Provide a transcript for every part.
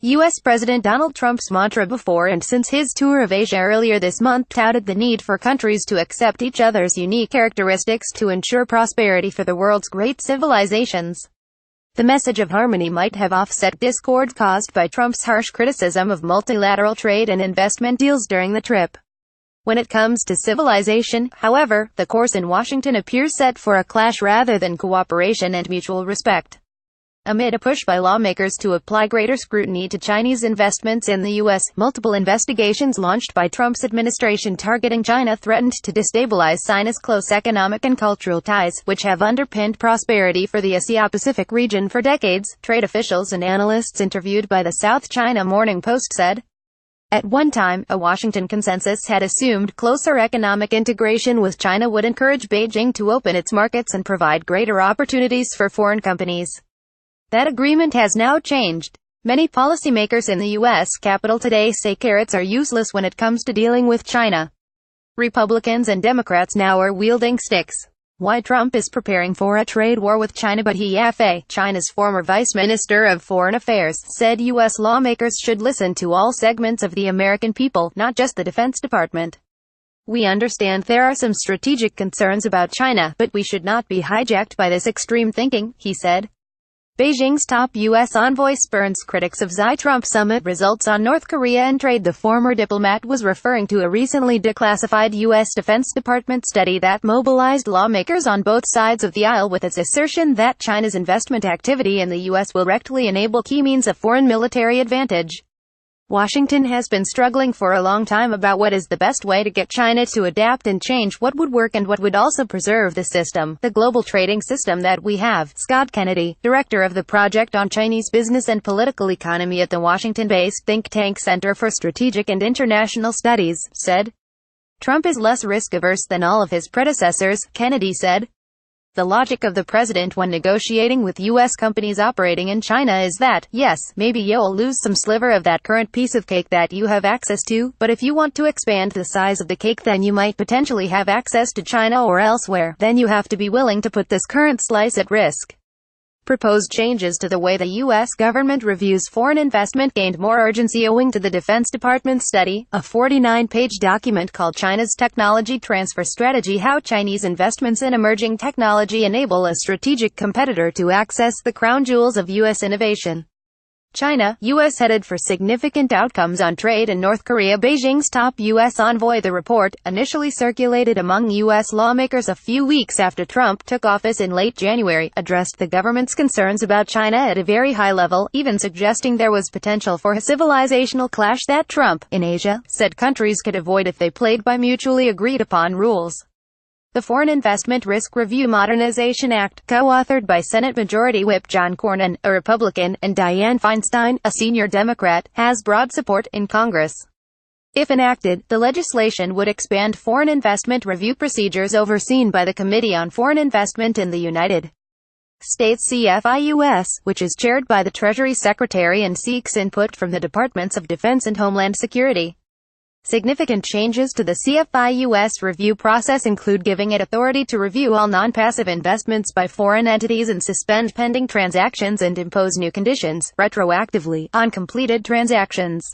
U.S. President Donald Trump's mantra before and since his tour of Asia earlier this month touted the need for countries to accept each other's unique characteristics to ensure prosperity for the world's great civilizations. The message of harmony might have offset discord caused by Trump's harsh criticism of multilateral trade and investment deals during the trip. When it comes to civilization, however, the course in Washington appears set for a clash rather than cooperation and mutual respect. Amid a push by lawmakers to apply greater scrutiny to Chinese investments in the U.S., multiple investigations launched by Trump's administration targeting China threatened to destabilize China's close economic and cultural ties, which have underpinned prosperity for the Asia-Pacific region for decades, trade officials and analysts interviewed by the South China Morning Post said. At one time, a Washington consensus had assumed closer economic integration with China would encourage Beijing to open its markets and provide greater opportunities for foreign companies. That agreement has now changed. Many policymakers in the U.S. Capitol today say carrots are useless when it comes to dealing with China. Republicans and Democrats now are wielding sticks. Why Trump is preparing for a trade war with China, but China's former Vice Minister of Foreign Affairs, said U.S. lawmakers should listen to all segments of the American people, not just the Defense Department. We understand there are some strategic concerns about China, but we should not be hijacked by this extreme thinking, he said. Beijing's top U.S. envoy spurns critics of Xi-Trump summit results on North Korea and trade. The former diplomat was referring to a recently declassified U.S. Defense Department study that mobilized lawmakers on both sides of the aisle with its assertion that China's investment activity in the U.S. will directly enable key means of foreign military advantage. Washington has been struggling for a long time about what is the best way to get China to adapt and change, what would work and what would also preserve the system, the global trading system that we have. Scott Kennedy, director of the Project on Chinese Business and Political Economy at the Washington-based think tank Center for Strategic and International Studies, said. Trump is less risk-averse than all of his predecessors, Kennedy said. The logic of the president when negotiating with U.S. companies operating in China is that, yes, maybe you'll lose some sliver of that current piece of cake that you have access to, but if you want to expand the size of the cake then you might potentially have access to China or elsewhere, then you have to be willing to put this current slice at risk. Proposed changes to the way the U.S. government reviews foreign investment gained more urgency owing to the Defense Department study, a 49-page document called China's Technology Transfer Strategy: How Chinese Investments in Emerging Technology Enable a Strategic Competitor to Access the Crown Jewels of U.S. Innovation. China, U.S. headed for significant outcomes on trade and North Korea. Beijing's top U.S. envoy. The report, initially circulated among U.S. lawmakers a few weeks after Trump took office in late January, addressed the government's concerns about China at a very high level, even suggesting there was potential for a civilizational clash that Trump, in Asia, said countries could avoid if they played by mutually agreed-upon rules. The Foreign Investment Risk Review Modernization Act, co-authored by Senate Majority Whip John Cornyn, a Republican, and Dianne Feinstein, a senior Democrat, has broad support in Congress. If enacted, the legislation would expand foreign investment review procedures overseen by the Committee on Foreign Investment in the United States CFIUS, which is chaired by the Treasury Secretary and seeks input from the Departments of Defense and Homeland Security. Significant changes to the CFIUS review process include giving it authority to review all non-passive investments by foreign entities and suspend pending transactions and impose new conditions, retroactively, on completed transactions.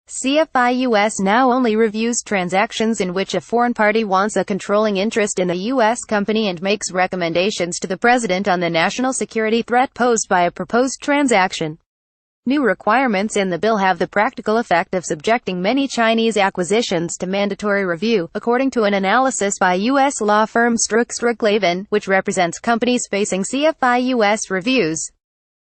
CFIUS now only reviews transactions in which a foreign party wants a controlling interest in a U.S. company and makes recommendations to the president on the national security threat posed by a proposed transaction. New requirements in the bill have the practical effect of subjecting many Chinese acquisitions to mandatory review, according to an analysis by U.S. law firm Lavin, which represents companies facing CFIUS reviews.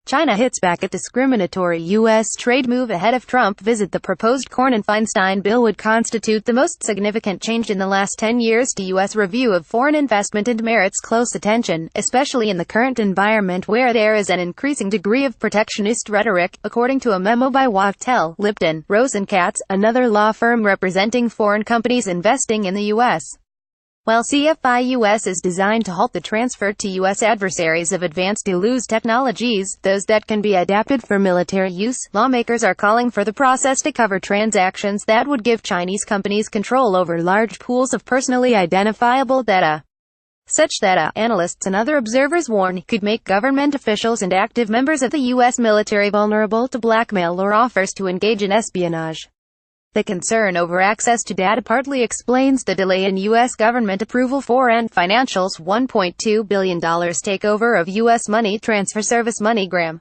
China hits back at discriminatory U.S. trade move ahead of Trump visit. The proposed Cornyn-Feinstein bill would constitute the most significant change in the last 10 years to U.S. review of foreign investment and merits close attention, especially in the current environment where there is an increasing degree of protectionist rhetoric, according to a memo by Wachtell, Lipton, Rosenkatz, another law firm representing foreign companies investing in the U.S. While CFIUS is designed to halt the transfer to U.S. adversaries of advanced use technologies, those that can be adapted for military use, lawmakers are calling for the process to cover transactions that would give Chinese companies control over large pools of personally identifiable data. such that analysts and other observers warn could make government officials and active members of the U.S. military vulnerable to blackmail or offers to engage in espionage. The concern over access to data partly explains the delay in U.S. government approval for Ant Financial's $1.2 billion takeover of U.S. money transfer service MoneyGram.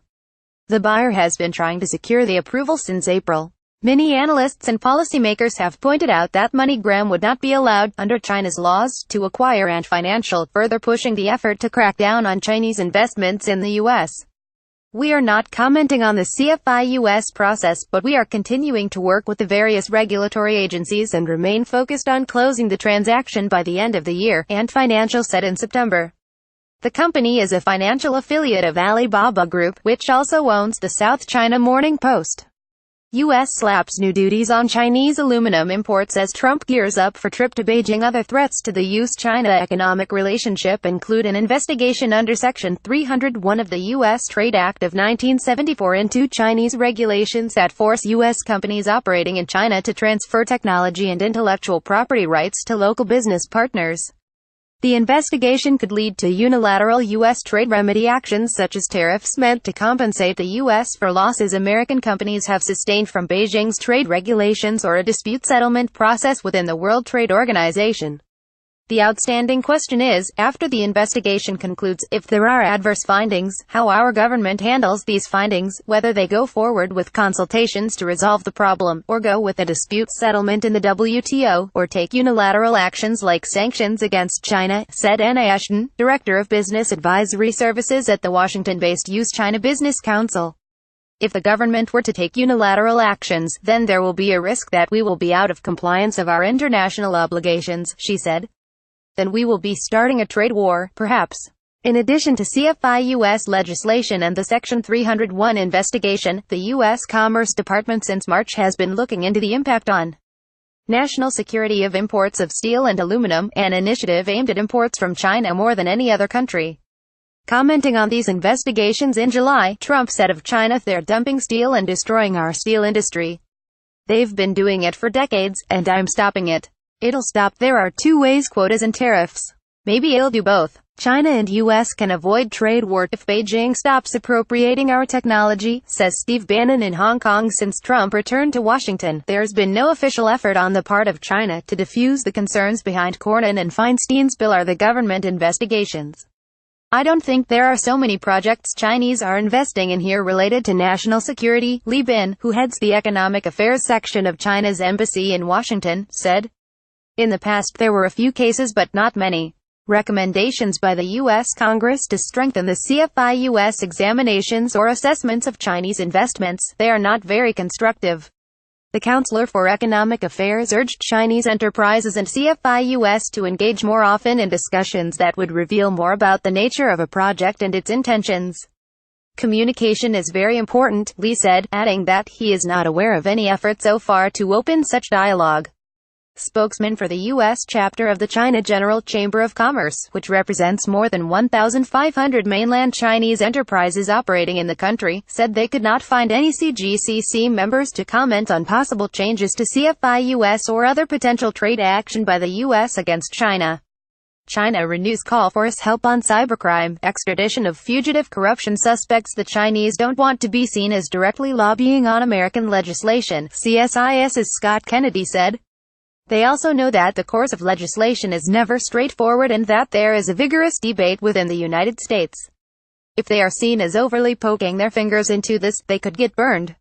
The buyer has been trying to secure the approval since April. Many analysts and policymakers have pointed out that MoneyGram would not be allowed, under China's laws, to acquire Ant Financial, further pushing the effort to crack down on Chinese investments in the U.S. We are not commenting on the CFI-US process, but we are continuing to work with the various regulatory agencies and remain focused on closing the transaction by the end of the year, Ant Financial said in September. The company is a financial affiliate of Alibaba Group, which also owns the South China Morning Post. U.S. slaps new duties on Chinese aluminum imports as Trump gears up for trip to Beijing. Other threats to the U.S.-China economic relationship include an investigation under Section 301 of the U.S. Trade Act of 1974 into Chinese regulations that force U.S. companies operating in China to transfer technology and intellectual property rights to local business partners. The investigation could lead to unilateral U.S. trade remedy actions such as tariffs meant to compensate the U.S. for losses American companies have sustained from Beijing's trade regulations, or a dispute settlement process within the World Trade Organization. The outstanding question is, after the investigation concludes, if there are adverse findings, how our government handles these findings, whether they go forward with consultations to resolve the problem, or go with a dispute settlement in the WTO, or take unilateral actions like sanctions against China, said Anna Ashton, Director of Business Advisory Services at the Washington-based U.S.-China Business Council. If the government were to take unilateral actions, then there will be a risk that we will be out of compliance of our international obligations, she said. Then we will be starting a trade war, perhaps. In addition to CFI-US legislation and the Section 301 investigation, the U.S. Commerce Department since March has been looking into the impact on national security of imports of steel and aluminum, an initiative aimed at imports from China more than any other country. Commenting on these investigations in July, Trump said of China, "They're dumping steel and destroying our steel industry. They've been doing it for decades, and I'm stopping it. It'll stop. There are two ways: quotas and tariffs. Maybe it'll do both. China and U.S. can avoid trade war if Beijing stops appropriating our technology," says Steve Bannon in Hong Kong. Since Trump returned to Washington, there's been no official effort on the part of China to defuse the concerns behind Cornyn and Feinstein's bill or the government investigations. "I don't think there are so many projects Chinese are investing in here related to national security," Li Bin, who heads the economic affairs section of China's embassy in Washington, said. In the past there were a few cases but not many. Recommendations by the U.S. Congress to strengthen the CFI-US examinations or assessments of Chinese investments, they are not very constructive. The Counselor for Economic Affairs urged Chinese enterprises and CFI-US to engage more often in discussions that would reveal more about the nature of a project and its intentions. "Communication is very important," Li said, adding that he is not aware of any effort so far to open such dialogue. Spokesman for the U.S. chapter of the China General Chamber of Commerce, which represents more than 1,500 mainland Chinese enterprises operating in the country, said they could not find any CGCC members to comment on possible changes to CFI-US or other potential trade action by the U.S. against China. China renews call for help on cybercrime, extradition of fugitive corruption suspects. The Chinese don't want to be seen as directly lobbying on American legislation, CSIS's Scott Kennedy said. They also know that the course of legislation is never straightforward and that there is a vigorous debate within the United States. If they are seen as overly poking their fingers into this, they could get burned.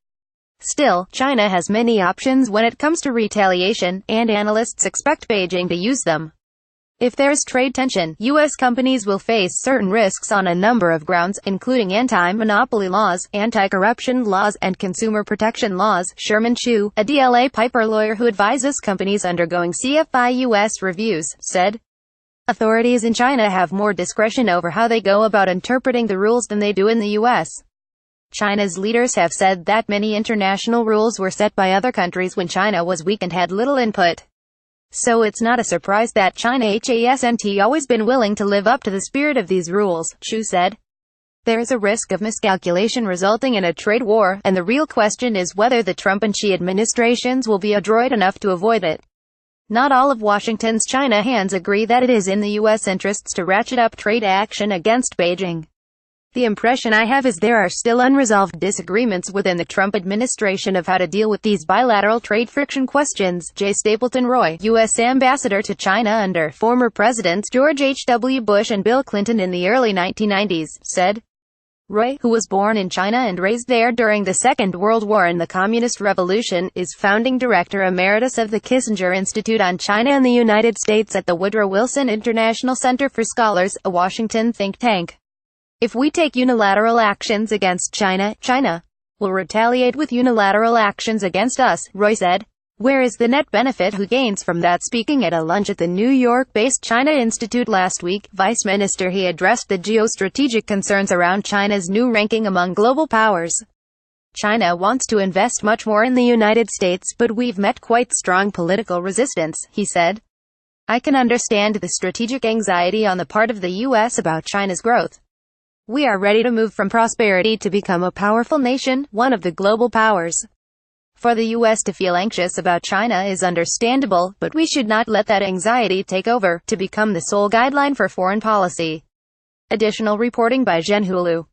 Still, China has many options when it comes to retaliation, and analysts expect Beijing to use them. If there's trade tension, U.S. companies will face certain risks on a number of grounds, including anti-monopoly laws, anti-corruption laws, and consumer protection laws. Sherman Chu, a DLA Piper lawyer who advises companies undergoing CFI-US reviews, said, "Authorities in China have more discretion over how they go about interpreting the rules than they do in the U.S. China's leaders have said that many international rules were set by other countries when China was weak and had little input. So it's not a surprise that China hasn't always been willing to live up to the spirit of these rules," Chu said. "There is a risk of miscalculation resulting in a trade war, and the real question is whether the Trump and Xi administrations will be adroit enough to avoid it." Not all of Washington's China hands agree that it is in the U.S. interests to ratchet up trade action against Beijing. The impression I have is there are still unresolved disagreements within the Trump administration of how to deal with these bilateral trade friction questions. J. Stapleton Roy, U.S. ambassador to China under former presidents George H.W. Bush and Bill Clinton in the early 1990s, said. Roy, who was born in China and raised there during the Second World War and the Communist Revolution, is founding director emeritus of the Kissinger Institute on China in the United States at the Woodrow Wilson International Center for Scholars, a Washington think tank. If we take unilateral actions against China, China will retaliate with unilateral actions against us, Roy said. Where is the net benefit? Who gains from that? Speaking at a lunch at the New York-based China Institute last week, Vice Minister he addressed the geostrategic concerns around China's new ranking among global powers. China wants to invest much more in the United States, but we've met quite strong political resistance, he said. I can understand the strategic anxiety on the part of the U.S. about China's growth. We are ready to move from prosperity to become a powerful nation, one of the global powers. For the U.S. to feel anxious about China is understandable, but we should not let that anxiety take over to become the sole guideline for foreign policy. Additional reporting by Zhen Hulu.